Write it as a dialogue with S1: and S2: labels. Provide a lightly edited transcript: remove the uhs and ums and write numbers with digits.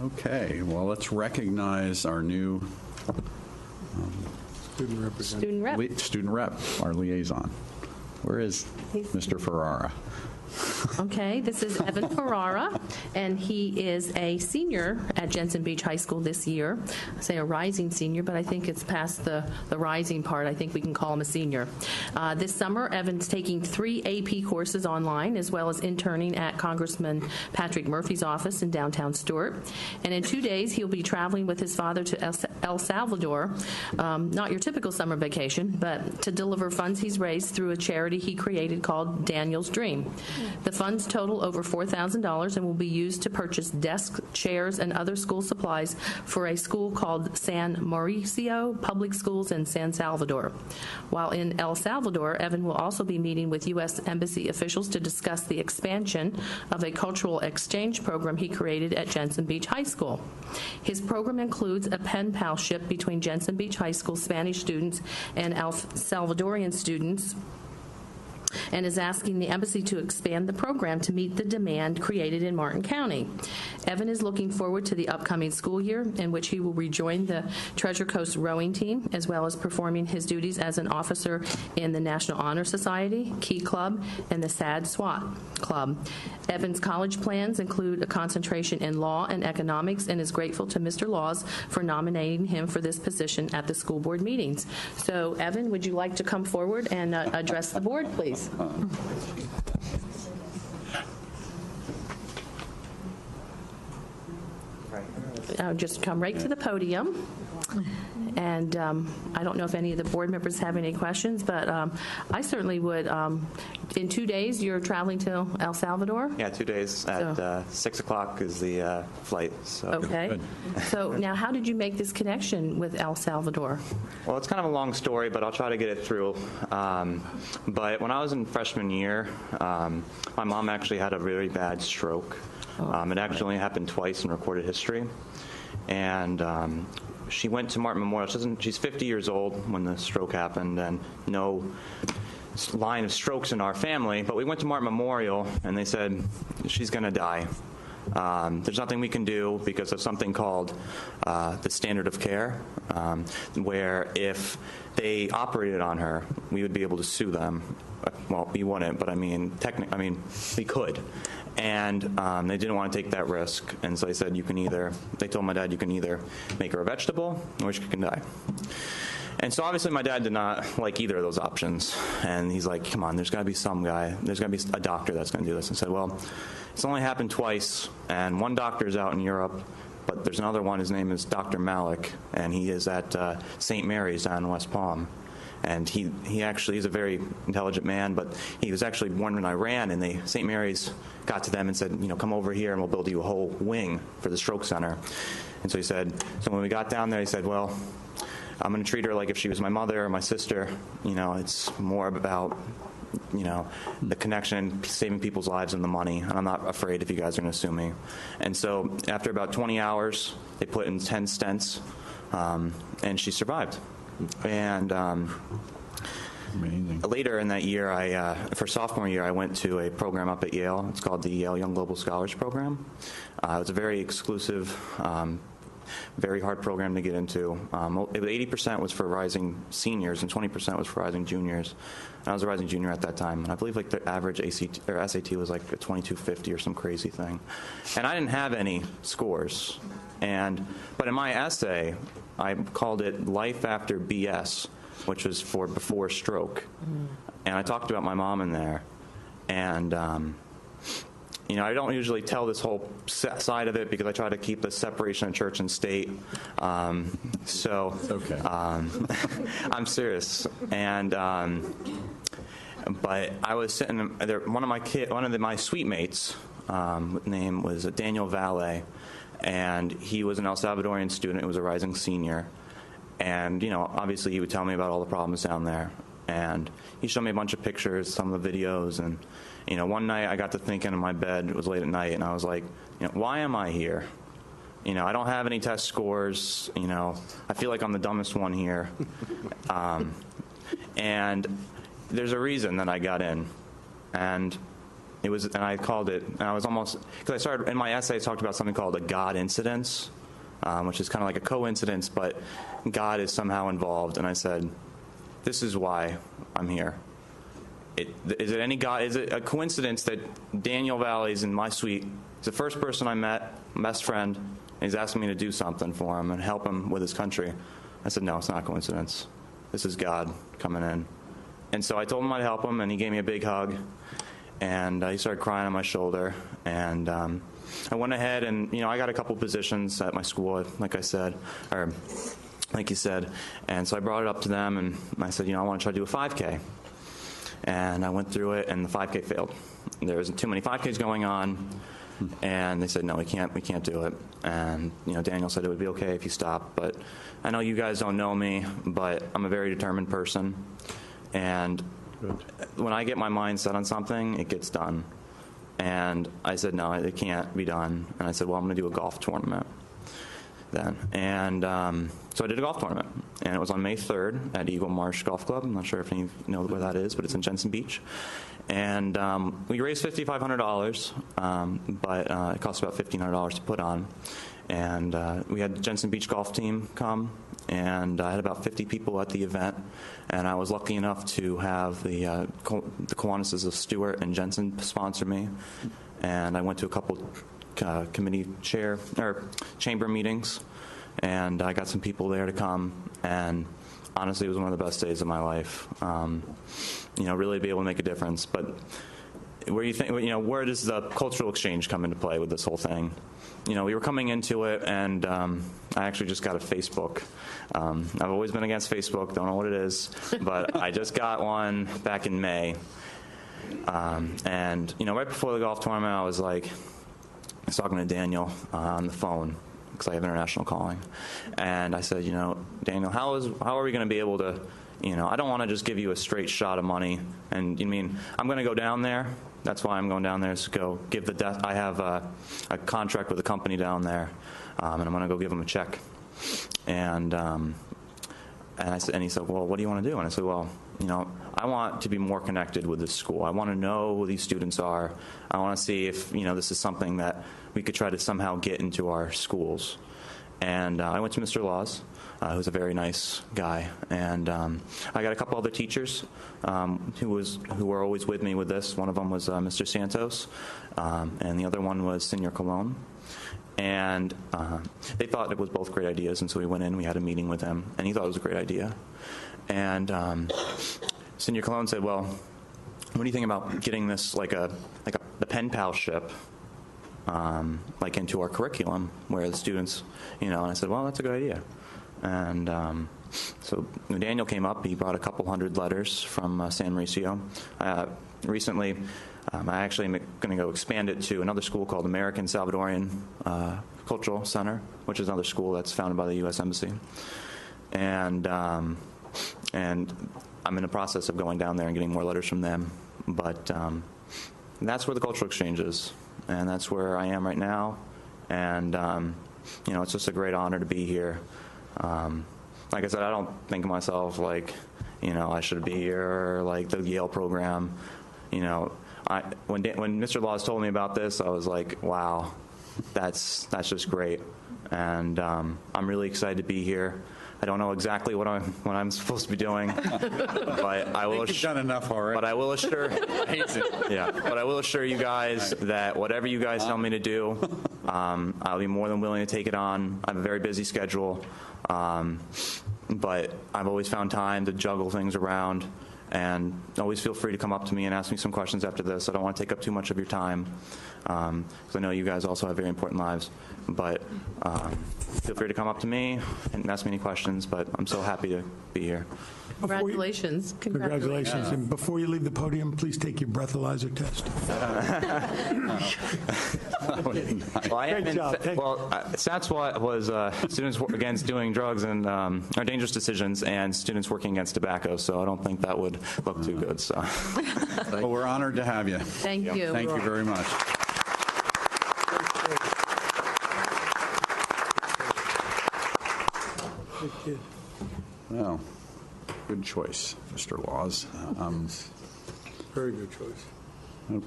S1: Okay, well, let's recognize our new student rep, our liaison. Where is Mr. Ferrara?
S2: Okay, this is Evan Ferrara, and he is a senior at Jensen Beach High School this year. I say a rising senior, but I think it's past the rising part. I think we can call him a senior. This summer, Evan's taking 3 AP courses online, as well as interning at Congressman Patrick Murphy's office in downtown Stuart. And in 2 days, he'll be traveling with his father to El Salvador, not your typical summer vacation, but to deliver funds he's raised through a charity he created called Daniel's Dream. The funds total over $4,000 and will be used to purchase desks, chairs, and other school supplies for a school called San Mauricio Public Schools in San Salvador. While in El Salvador, Evan will also be meeting with U.S. Embassy officials to discuss the expansion of a cultural exchange program he created at Jensen Beach High School. His program includes a pen palship between Jensen Beach High School Spanish students and El Salvadorian students, and is asking the embassy to expand the program to meet the demand created in Martin County. Evan is looking forward to the upcoming school year, in which he will rejoin the Treasure Coast rowing team, as well as performing his duties as an officer in the National Honor Society, Key Club, and the SAD SWAT Club. Evan's college plans include a concentration in law and economics, and is grateful to Mr. Laws for nominating him for this position at the school board meetings. So, Evan, would you like to come forward and address the board, please? Just come right to the podium. And I don't know if any of the board members have any questions, but I certainly would. In 2 days, you're traveling to El Salvador?
S3: Yeah, 2 days. At 6 o'clock is the flight. So.
S2: Okay.
S1: Good.
S2: So now how did you make this connection with El Salvador?
S3: Well, it's kind of a long story, but I'll try to get it through. But when I was in freshman year, my mom actually had a really bad stroke. It actually happened twice in recorded history. And she went to Martin Memorial. She's 50 years old when the stroke happened, and no line of strokes in our family. But we went to Martin Memorial, and they said, she's going to die. There's nothing we can do because of something called the standard of care, where if they operated on her, we would be able to sue them. Well, we wouldn't, but we could. And they didn't want to take that risk, and so they said they told my dad, you can either make her a vegetable or she can die. And so obviously my dad did not like either of those options, and he's like, come on, there's got to be some guy, there's got to be a doctor that's going to do this. And said, well, it's only happened twice, and one doctor's out in Europe, but there's another one, his name is Dr. Malik, and he is at St. Mary's down in West Palm. And he's a very intelligent man, but he was actually born in Iran, and St. Mary's got to them and said, come over here and we'll build you a whole wing for the stroke center. And so so when we got down there, he said, well, I'm going to treat her like if she was my mother or my sister. It's more about, the connection, saving people's lives and the money, and I'm not afraid if you guys are going to sue me. And so after about 20 hours, they put in 10 stents, and she survived. And
S1: Amazing.
S3: Later in that year, for sophomore year, I went to a program up at Yale. It's called the Yale Young Global Scholars Program. It's a very exclusive, very hard program to get into. 80% was for rising seniors and 20% was for rising juniors. And I was a rising junior at that time, and I believe the average ACT or SAT was like a 2250 or some crazy thing. And I didn't have any scores. But in my essay, I called it Life After BS, which was for before stroke. And I talked about my mom in there. And, I don't usually tell this whole side of it because I try to keep the separation of church and state.
S1: Okay.
S3: I'm serious. And, but I was sitting there, one of my suite mates, name was Daniel Valle. And he was an El Salvadorian student who was a rising senior. And, obviously he would tell me about all the problems down there. And he showed me a bunch of pictures, some of the videos. And, one night I got to thinking in my bed, it was late at night, and I was like, why am I here? I don't have any test scores. I feel like I'm the dumbest one here. And there's a reason that I got in. And It was, and I called it, and I was almost, because I started, in my essay, I talked about something called a God incidence, which is kind of like a coincidence, but God is somehow involved. And I said, this is why I'm here. Is it a coincidence that Daniel Valley's in my suite? He's the first person I met, my best friend, and he's asking me to do something for him and help him with his country. I said, no, it's not a coincidence. This is God coming in. And so I told him I'd help him, and he gave me a big hug, and he started crying on my shoulder. And I went ahead and, I got a couple positions at my school, like I said, or like you said. And so I brought it up to them, and I said, I want to try to do a 5K. And I went through it, and the 5K failed. There wasn't too many 5Ks going on, and they said, no, we can't do it. And, Daniel said it would be okay if you stopped. But I know you guys don't know me, but I'm a very determined person. And when I get my mind set on something, it gets done. And I said, no, it can't be done. And I said, well, I'm going to do a golf tournament then. And so I did a golf tournament. And it was on May 3rd at Eagle Marsh Golf Club. I'm not sure if you know where that is, but it's in Jensen Beach. And we raised $5,500, but it cost about $1,500 to put on. And we had the Jensen Beach golf team come, and I had about 50 people at the event. And I was lucky enough to have the Kiwanis of Stewart and Jensen sponsor me. And I went to a couple committee chamber meetings, and I got some people there to come. And honestly, it was one of the best days of my life. Really be able to make a difference. But where where does the cultural exchange come into play with this whole thing? We were coming into it, and I actually just got a Facebook. I've always been against Facebook, don't know what it is, but I just got one back in May. And right before the golf tournament, I was talking to Daniel on the phone, because I have international calling. And I said, Daniel, how are we going to be able to, I don't want to just give you a straight shot of money. And I'm going to go down there. That's why I'm going down there, is to go give I have a contract with a company down there, and I'm going to go give them a check. And he said, well, what do you want to do? And I said, well, I want to be more connected with this school. I want to know who these students are. I want to see if, this is something that we could try to somehow get into our schools. And I went to Mr. Laws, who's a very nice guy. And I got a couple other teachers who were always with me with this. One of them was Mr. Santos, and the other one was Senor Colon. And they thought it was both great ideas, and so we went in, we had a meeting with him, and he thought it was a great idea. And Senor Colon said, well, what do you think about getting this the pen palship into our curriculum, where the students, and I said, well, that's a good idea. And so when Daniel came up, he brought a couple hundred letters from San Mauricio. Recently, I actually am going to go expand it to another school called American Salvadorian Cultural Center, which is another school that's founded by the U.S. Embassy. And I'm in the process of going down there and getting more letters from them. But that's where the cultural exchange is, and that's where I am right now. And it's just a great honor to be here. Like I said, I don't think of myself I should be here, or the Yale program. When Mr. Laws told me about this, I was like, wow, that's just great. And I'm really excited to be here. I don't know exactly what I'm supposed to be doing, but I will.
S1: You've done enough already.
S3: But I will assure. Yeah. But I will assure you guys that whatever you guys tell me to do, I'll be more than willing to take it on. I have a very busy schedule, but I've always found time to juggle things around. And always feel free to come up to me and ask me some questions after this. I don't want to take up too much of your time, because I know you guys also have very important lives. But feel free to come up to me and ask me any questions. But I'm so happy to be here.
S2: Congratulations.
S4: Congratulations. And before you leave the podium, please take your breathalyzer test. Great job.
S3: SATS was students against doing drugs and or dangerous decisions, and students working against tobacco. So I don't think that would look too good. So,
S1: Well, we're honored to have you.
S2: Thank you.
S1: Thank you very much.
S4: Good kid.
S1: Well, good choice, Mr. Laws.
S4: Very good choice.